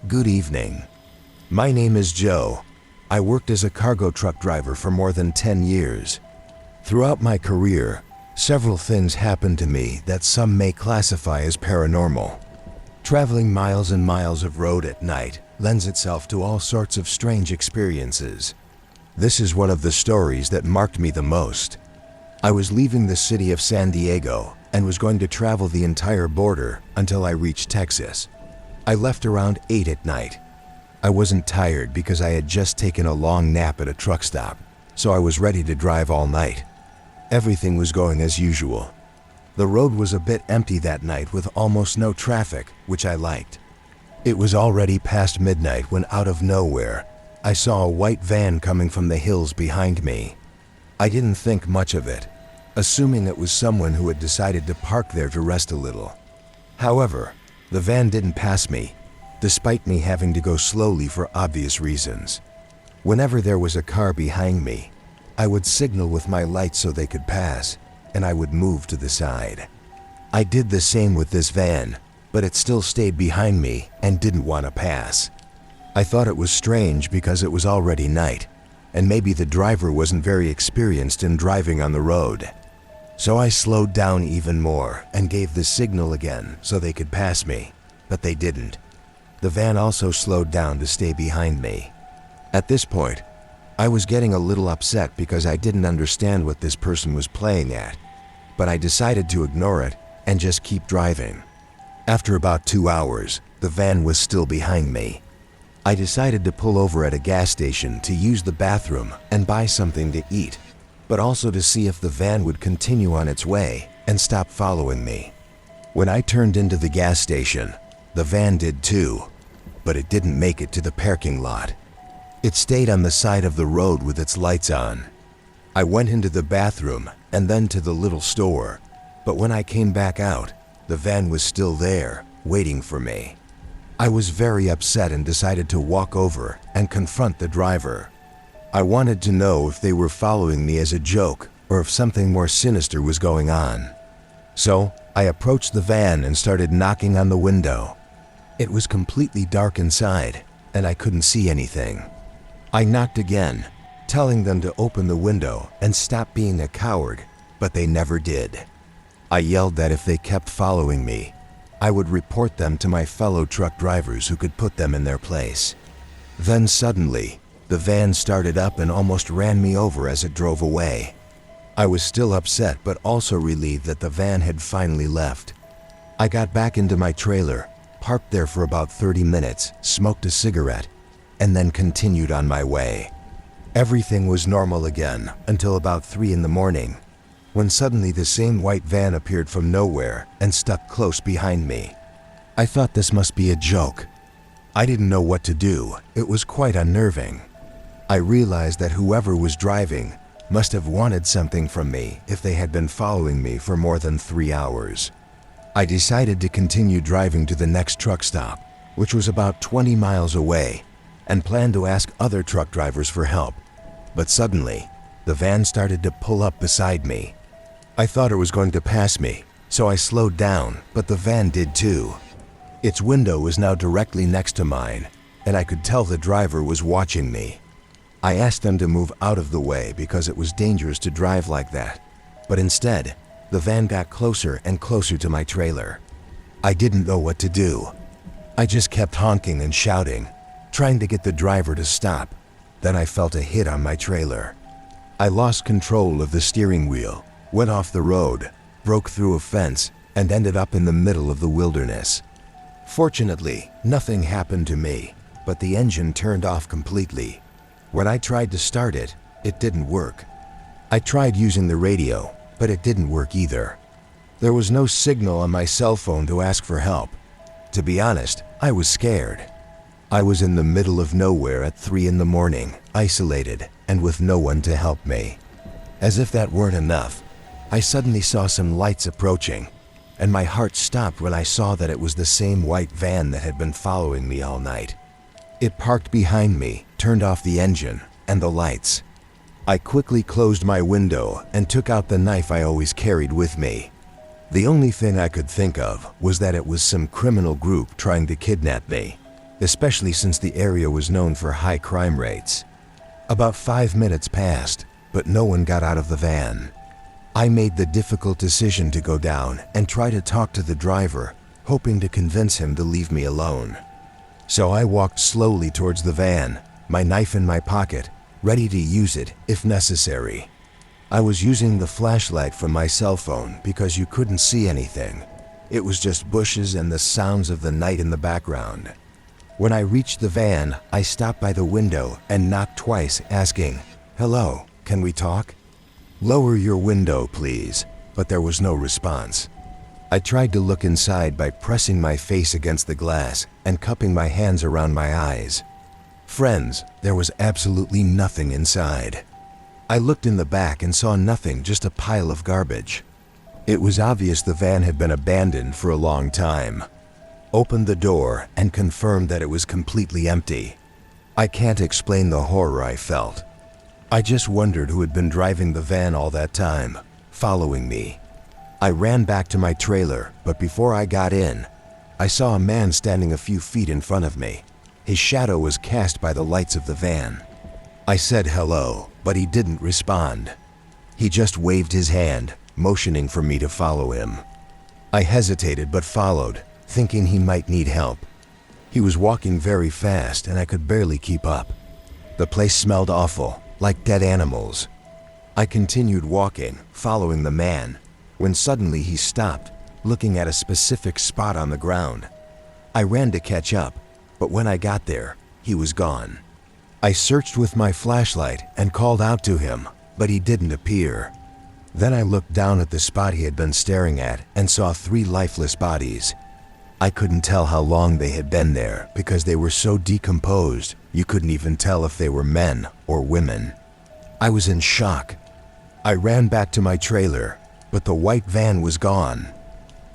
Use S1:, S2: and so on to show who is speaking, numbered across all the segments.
S1: Good evening. My name is Joe. I worked as a cargo truck driver for more than 10 years. Throughout my career, several things happened to me that some may classify as paranormal. Traveling miles and miles of road at night lends itself to all sorts of strange experiences. This is one of the stories that marked me the most. I was leaving the city of San Diego and was going to travel the entire border until I reached Texas. I left around 8 at night. I wasn't tired because I had just taken a long nap at a truck stop, so I was ready to drive all night. Everything was going as usual. The road was a bit empty that night with almost no traffic, which I liked. It was already past midnight when out of nowhere, I saw a white van coming from the hills behind me. I didn't think much of it, assuming it was someone who had decided to park there to rest a little. However, the van didn't pass me, despite me having to go slowly for obvious reasons. Whenever there was a car behind me, I would signal with my lights so they could pass, and I would move to the side. I did the same with this van, but it still stayed behind me and didn't want to pass. I thought it was strange because it was already night, and maybe the driver wasn't very experienced in driving on the road. So I slowed down even more and gave the signal again so they could pass me, but they didn't. The van also slowed down to stay behind me. At this point, I was getting a little upset because I didn't understand what this person was playing at, but I decided to ignore it and just keep driving. After about 2 hours, the van was still behind me. I decided to pull over at a gas station to use the bathroom and buy something to eat, but also to see if the van would continue on its way and stop following me. When I turned into the gas station, the van did too, but it didn't make it to the parking lot. It stayed on the side of the road with its lights on. I went into the bathroom and then to the little store, but when I came back out, the van was still there, waiting for me. I was very upset and decided to walk over and confront the driver. I wanted to know if they were following me as a joke or if something more sinister was going on. So I approached the van and started knocking on the window. It was completely dark inside, and I couldn't see anything. I knocked again, telling them to open the window and stop being a coward, but they never did. I yelled that if they kept following me, I would report them to my fellow truck drivers who could put them in their place. Then suddenly, the van started up and almost ran me over as it drove away. I was still upset but also relieved that the van had finally left. I got back into my trailer, parked there for about 30 minutes, smoked a cigarette, and then continued on my way. Everything was normal again until about 3 in the morning, when suddenly the same white van appeared from nowhere and stuck close behind me. I thought this must be a joke. I didn't know what to do. It was quite unnerving. I realized that whoever was driving must have wanted something from me if they had been following me for more than 3 hours. I decided to continue driving to the next truck stop, which was about 20 miles away, and planned to ask other truck drivers for help. But suddenly, the van started to pull up beside me. I thought it was going to pass me, so I slowed down, but the van did too. Its window was now directly next to mine, and I could tell the driver was watching me. I asked them to move out of the way because it was dangerous to drive like that, but instead, the van got closer and closer to my trailer. I didn't know what to do. I just kept honking and shouting, trying to get the driver to stop. Then I felt a hit on my trailer. I lost control of the steering wheel, went off the road, broke through a fence, and ended up in the middle of the wilderness. Fortunately, nothing happened to me, but the engine turned off completely. When I tried to start it, it didn't work. I tried using the radio, but it didn't work either. There was no signal on my cell phone to ask for help. To be honest, I was scared. I was in the middle of nowhere at 3 in the morning, isolated, and with no one to help me. As if that weren't enough, I suddenly saw some lights approaching, and my heart stopped when I saw that it was the same white van that had been following me all night. It parked behind me, turned off the engine, and the lights. I quickly closed my window and took out the knife I always carried with me. The only thing I could think of was that it was some criminal group trying to kidnap me. especially since the area was known for high crime rates. About 5 minutes passed, but no one got out of the van. I made the difficult decision to go down and try to talk to the driver, hoping to convince him to leave me alone. So I walked slowly towards the van, my knife in my pocket, ready to use it if necessary. I was using the flashlight from my cell phone because you couldn't see anything. It was just bushes and the sounds of the night in the background. When I reached the van, I stopped by the window and knocked twice, asking, "Hello, can we talk?" "Lower your window, please," but there was no response. I tried to look inside by pressing my face against the glass and cupping my hands around my eyes. Friends, there was absolutely nothing inside. I looked in the back and saw nothing, just a pile of garbage. It was obvious the van had been abandoned for a long time. Opened the door and confirmed that it was completely empty. I can't explain the horror I felt. I just wondered who had been driving the van all that time, following me. I ran back to my trailer, but before I got in, I saw a man standing a few feet in front of me. His shadow was cast by the lights of the van. I said hello, but he didn't respond. He just waved his hand, motioning for me to follow him. I hesitated but followed, thinking he might need help. He was walking very fast and I could barely keep up. The place smelled awful, like dead animals. I continued walking, following the man, when suddenly he stopped, looking at a specific spot on the ground. I ran to catch up, but when I got there, he was gone. I searched with my flashlight and called out to him, but he didn't appear. Then I looked down at the spot he had been staring at and saw 3 lifeless bodies. I couldn't tell how long they had been there because they were so decomposed you couldn't even tell if they were men or women. I was in shock. I ran back to my trailer, but the white van was gone.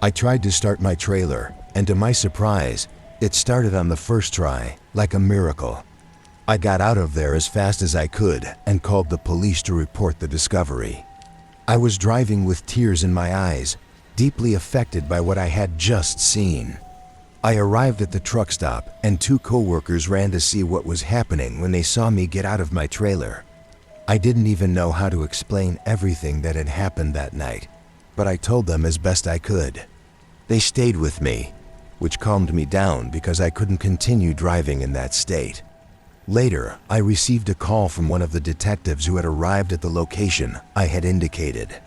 S1: I tried to start my trailer, and to my surprise, it started on the first try, like a miracle. I got out of there as fast as I could and called the police to report the discovery. I was driving with tears in my eyes, deeply affected by what I had just seen. I arrived at the truck stop and 2 coworkers ran to see what was happening when they saw me get out of my trailer. I didn't even know how to explain everything that had happened that night, but I told them as best I could. They stayed with me, which calmed me down because I couldn't continue driving in that state. Later, I received a call from one of the detectives who had arrived at the location I had indicated.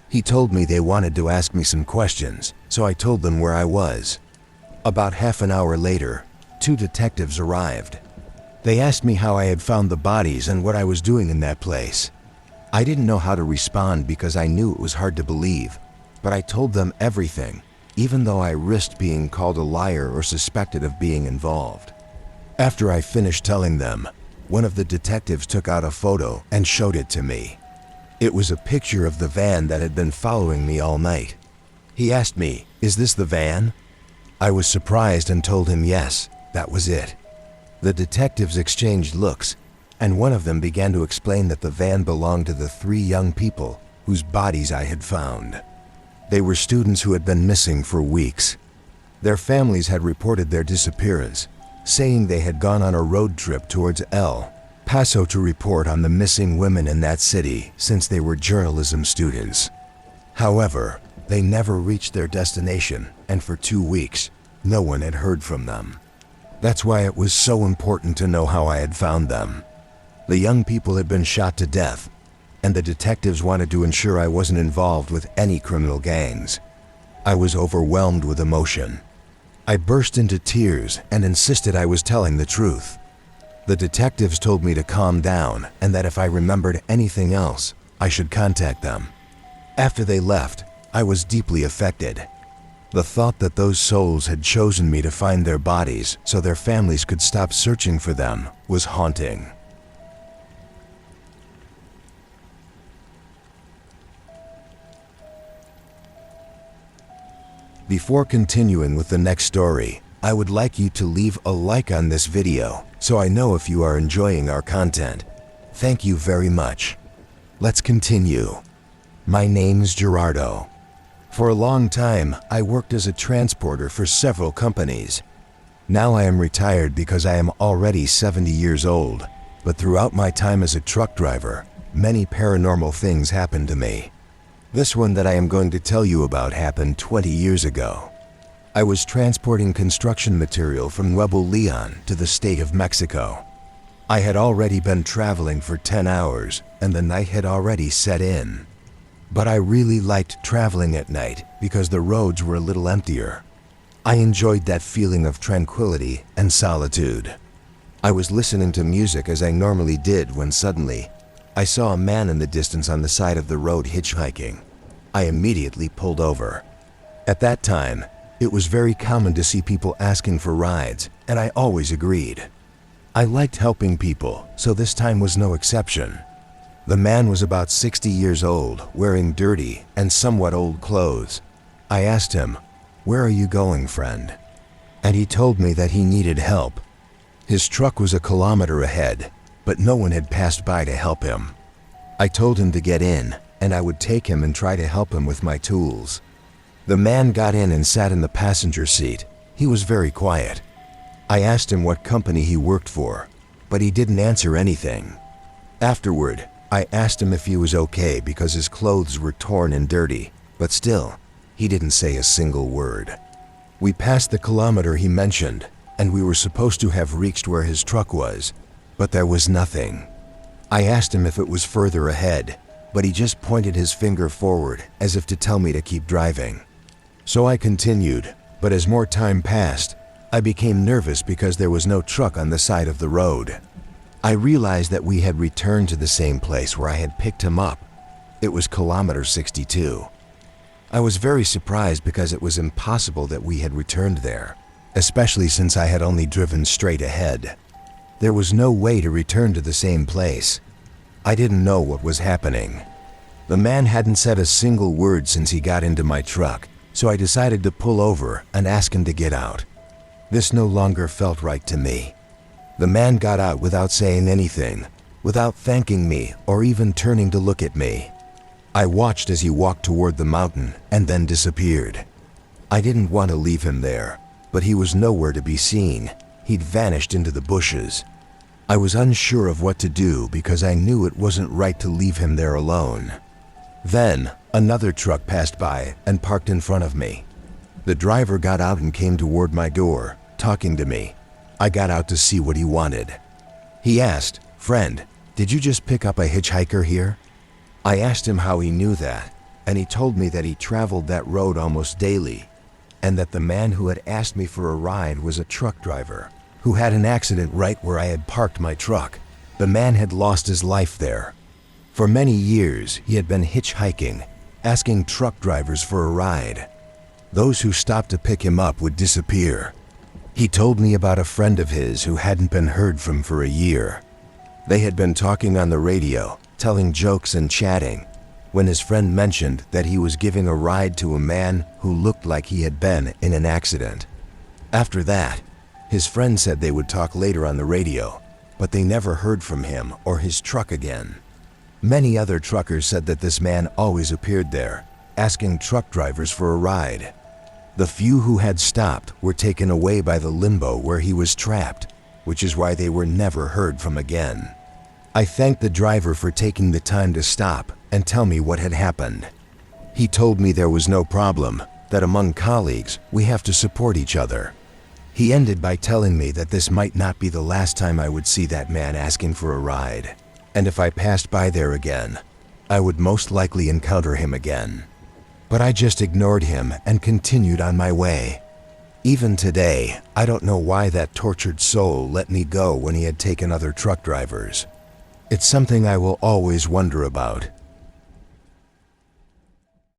S1: He told me they wanted to ask me some questions, so I told them where I was. About half an hour later, 2 detectives arrived. They asked me how I had found the bodies and what I was doing in that place. I didn't know how to respond because I knew it was hard to believe, but I told them everything, even though I risked being called a liar or suspected of being involved. After I finished telling them, one of the detectives took out a photo and showed it to me. It was a picture of the van that had been following me all night. He asked me, "Is this the van?" I was surprised and told him yes, that was it. The detectives exchanged looks, and one of them began to explain that the van belonged to the 3 young people whose bodies I had found. They were students who had been missing for weeks. Their families had reported their disappearance, saying they had gone on a road trip towards El Paso to report on the missing women in that city since they were journalism students. However, they never reached their destination, and for 2 weeks, no one had heard from them. That's why it was so important to know how I had found them. The young people had been shot to death, and the detectives wanted to ensure I wasn't involved with any criminal gangs. I was overwhelmed with emotion. I burst into tears and insisted I was telling the truth. The detectives told me to calm down and that if I remembered anything else, I should contact them. After they left, I was deeply affected. The thought that those souls had chosen me to find their bodies so their families could stop searching for them was haunting. Before continuing with the next story, I would like you to leave a like on this video so I know if you are enjoying our content. Thank you very much. Let's continue. My name's Gerardo. For a long time, I worked as a transporter for several companies. Now I am retired because I am already 70 years old, but throughout my time as a truck driver, many paranormal things happened to me. This one that I am going to tell you about happened 20 years ago. I was transporting construction material from Nuevo Leon to the state of Mexico. I had already been traveling for 10 hours and the night had already set in. But I really liked traveling at night because the roads were a little emptier. I enjoyed that feeling of tranquility and solitude. I was listening to music as I normally did when suddenly I saw a man in the distance on the side of the road hitchhiking. I immediately pulled over. At that time, it was very common to see people asking for rides, and I always agreed. I liked helping people, so this time was no exception. The man was about 60 years old, wearing dirty and somewhat old clothes. I asked him, "Where are you going, friend?" And he told me that he needed help. His truck was a kilometer ahead, but no one had passed by to help him. I told him to get in, and I would take him and try to help him with my tools. The man got in and sat in the passenger seat. He was very quiet. I asked him what company he worked for, but he didn't answer anything. Afterward, I asked him if he was okay because his clothes were torn and dirty, but still, he didn't say a single word. We passed the kilometer he mentioned, and we were supposed to have reached where his truck was, but there was nothing. I asked him if it was further ahead, but he just pointed his finger forward as if to tell me to keep driving. So I continued, but as more time passed, I became nervous because there was no truck on the side of the road. I realized that we had returned to the same place where I had picked him up. It was kilometer 62. I was very surprised because it was impossible that we had returned there, especially since I had only driven straight ahead. There was no way to return to the same place. I didn't know what was happening. The man hadn't said a single word since he got into my truck, so I decided to pull over and ask him to get out. This no longer felt right to me. The man got out without saying anything, without thanking me or even turning to look at me. I watched as he walked toward the mountain and then disappeared. I didn't want to leave him there, but he was nowhere to be seen. He'd vanished into the bushes. I was unsure of what to do because I knew it wasn't right to leave him there alone. Then, another truck passed by and parked in front of me. The driver got out and came toward my door, talking to me. I got out to see what he wanted. He asked, "Friend, did you just pick up a hitchhiker here?" I asked him how he knew that, and he told me that he traveled that road almost daily, and that the man who had asked me for a ride was a truck driver who had an accident right where I had parked my truck. The man had lost his life there. For many years, he had been hitchhiking, asking truck drivers for a ride. Those who stopped to pick him up would disappear. He told me about a friend of his who hadn't been heard from for a year. They had been talking on the radio, telling jokes and chatting, when his friend mentioned that he was giving a ride to a man who looked like he had been in an accident. After that, his friend said they would talk later on the radio, but they never heard from him or his truck again. Many other truckers said that this man always appeared there, asking truck drivers for a ride. The few who had stopped were taken away by the limbo where he was trapped, which is why they were never heard from again. I thanked the driver for taking the time to stop and tell me what had happened. He told me there was no problem, that among colleagues we have to support each other. He ended by telling me that this might not be the last time I would see that man asking for a ride, and if I passed by there again, I would most likely encounter him again. But I just ignored him and continued on my way. Even today, I don't know why that tortured soul let me go when he had taken other truck drivers. It's something I will always wonder about.